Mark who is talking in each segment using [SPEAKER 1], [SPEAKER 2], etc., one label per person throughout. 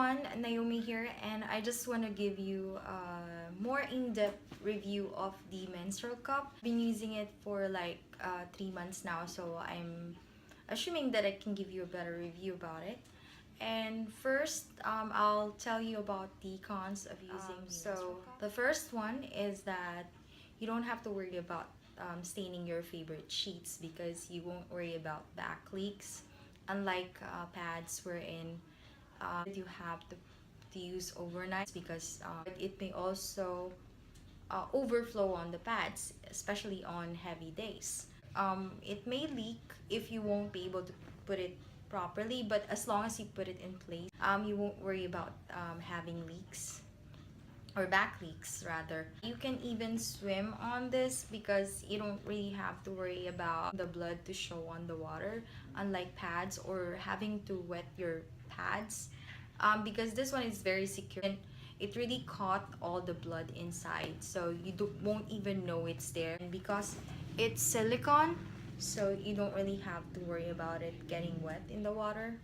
[SPEAKER 1] everyone, Naomi here, and I just want to give you a more in-depth review of the menstrual cup. Been using it for like 3 months now, so I'm assuming that I can give you a better review about it. And first, I'll tell you about the cons of using the menstrual cup. The first one is that you don't have to worry about staining your favorite sheets because you won't worry about back leaks, unlike pads wherein you have to use overnight because it may also overflow on the pads, especially on heavy days. It may leak if you won't be able to put it properly, but as long as you put it in place, you won't worry about having leaks or back leaks rather. You can even swim on this because you don't really have to worry about the blood to show on the water, unlike pads or having to wet your pads, because this one is very secure and it really caught all the blood inside, so you won't even know it's there. And because it's silicone, so you don't really have to worry about it getting wet in the water.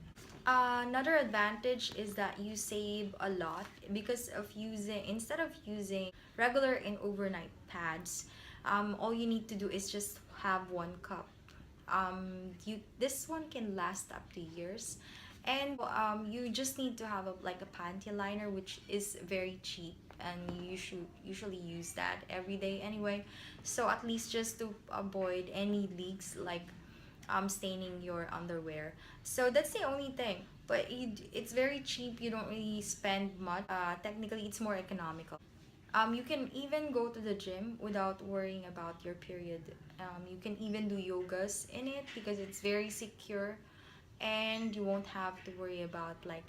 [SPEAKER 1] Another advantage is that you save a lot because of instead of using regular and overnight pads, all you need to do is just have one cup. This one can last up to years, and you just need to have like a panty liner, which is very cheap, and you should usually use that every day anyway, so at least just to avoid any leaks like staining your underwear. So that's the only thing, but it's very cheap. You don't really spend much. Technically it's more economical. You can even go to the gym without worrying about your period. You can even do yogas in it because it's very secure, and you won't have to worry about like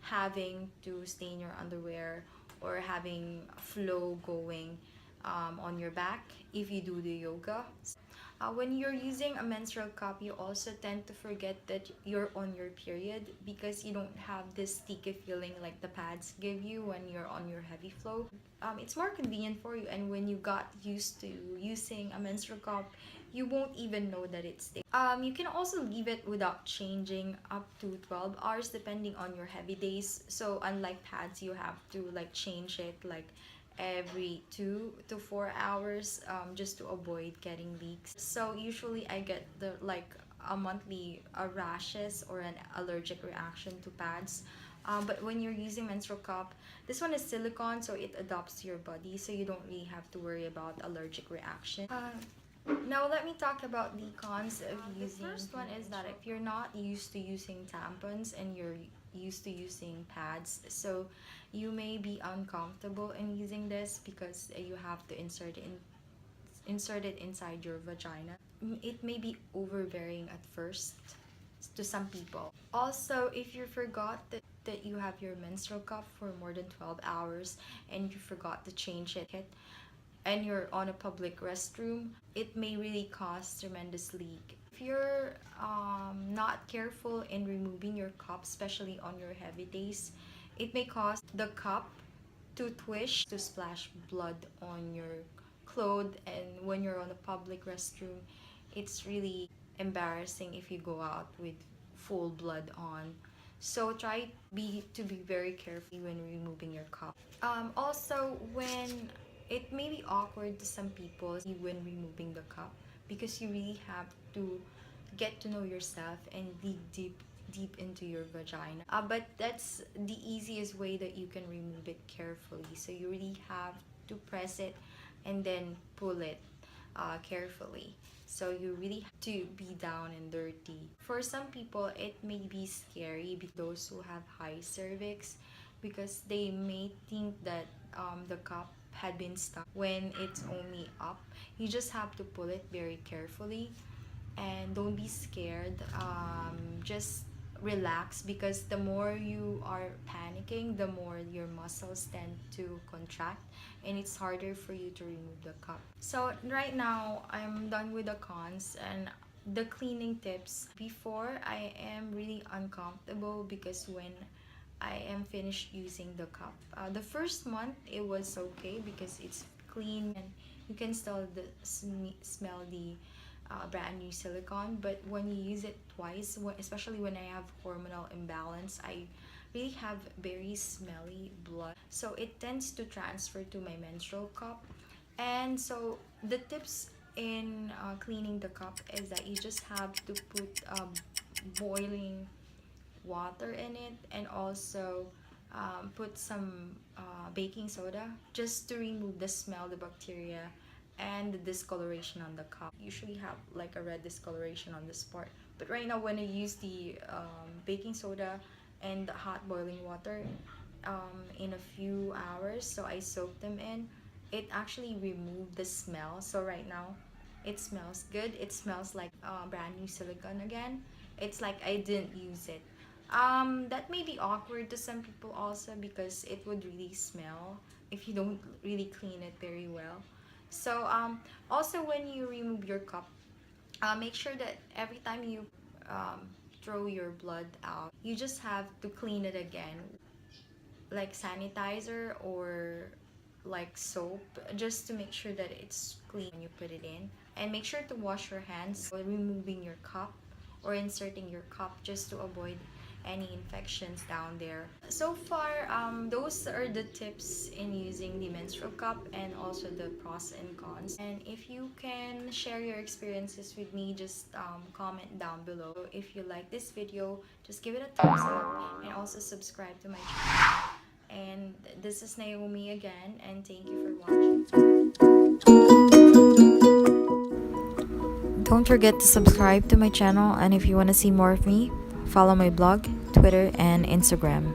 [SPEAKER 1] having to stain your underwear or having flow going on your back if you do the yoga. When you're using a menstrual cup, you also tend to forget that you're on your period because you don't have this sticky feeling like the pads give you when you're on your heavy flow. It's more convenient for you, and when you got used to using a menstrual cup, you won't even know that it's there. You can also leave it without changing up to 12 hours depending on your heavy days. So unlike pads, you have to like change it like every 2 to 4 hours, just to avoid getting leaks. So usually I get the like a monthly rashes or an allergic reaction to pads. But when you're using menstrual cup, this one is silicone, so it adapts to your body, so you don't really have to worry about allergic reaction. Now let me talk about the cons of using. The first one is that if you're not used to using tampons and you're used to using pads, so you may be uncomfortable in using this because you have to insert it inside your vagina. It may be overbearing at first to some people. Also, if you forgot that you have your menstrual cup for more than 12 hours and you forgot to change it and you're on a public restroom, it may really cause tremendous leak. If you're not careful in removing your cup, especially on your heavy days, it may cause the cup to twist, to splash blood on your clothes, and when you're on a public restroom, it's really embarrassing if you go out with full blood on. So try to be very careful when removing your cup. Also, when it may be awkward to some people when removing the cup because you really have to get to know yourself and dig deep into your vagina. But that's the easiest way that you can remove it carefully. So you really have to press it and then pull it carefully. So you really have to be down and dirty. For some people, it may be scary, those who have high cervix, because they may think that the cup had been stuck when it's only up. You just have to pull it very carefully and don't be scared. Just relax, because the more you are panicking, the more your muscles tend to contract and it's harder for you to remove the cup. So right now I'm done with the cons and the cleaning tips. Before, I am really uncomfortable because when I am finished using the cup, the first month it was okay because it's clean and you can still smell the brand new silicone. But when you use it twice, especially when I have hormonal imbalance, I really have very smelly blood, so it tends to transfer to my menstrual cup. And so the tips in cleaning the cup is that you just have to put boiling water in it, and also put some baking soda just to remove the smell, the bacteria, and the discoloration on the cup. Usually have like a red discoloration on this part, but right now when I use the baking soda and the hot boiling water in a few hours, so I soak them in, it actually removed the smell. So right now it smells good. It smells like brand new silicone again. It's like I didn't use it. That may be awkward to some people also, because it would really smell if you don't really clean it very well. So also when you remove your cup, make sure that every time you throw your blood out, you just have to clean it again, like sanitizer or like soap, just to make sure that it's clean when you put it in. And make sure to wash your hands while removing your cup or inserting your cup, just to avoid any infections down there. So far, those are the tips in using the menstrual cup, and also the pros and cons. And if you can share your experiences with me, just comment down below. If you like this video, just give it a thumbs up, and also subscribe to my channel. And this is Naomi again, and thank you for watching. Don't forget to subscribe to my channel, and if you want to see more of me, follow my blog, Twitter, and Instagram.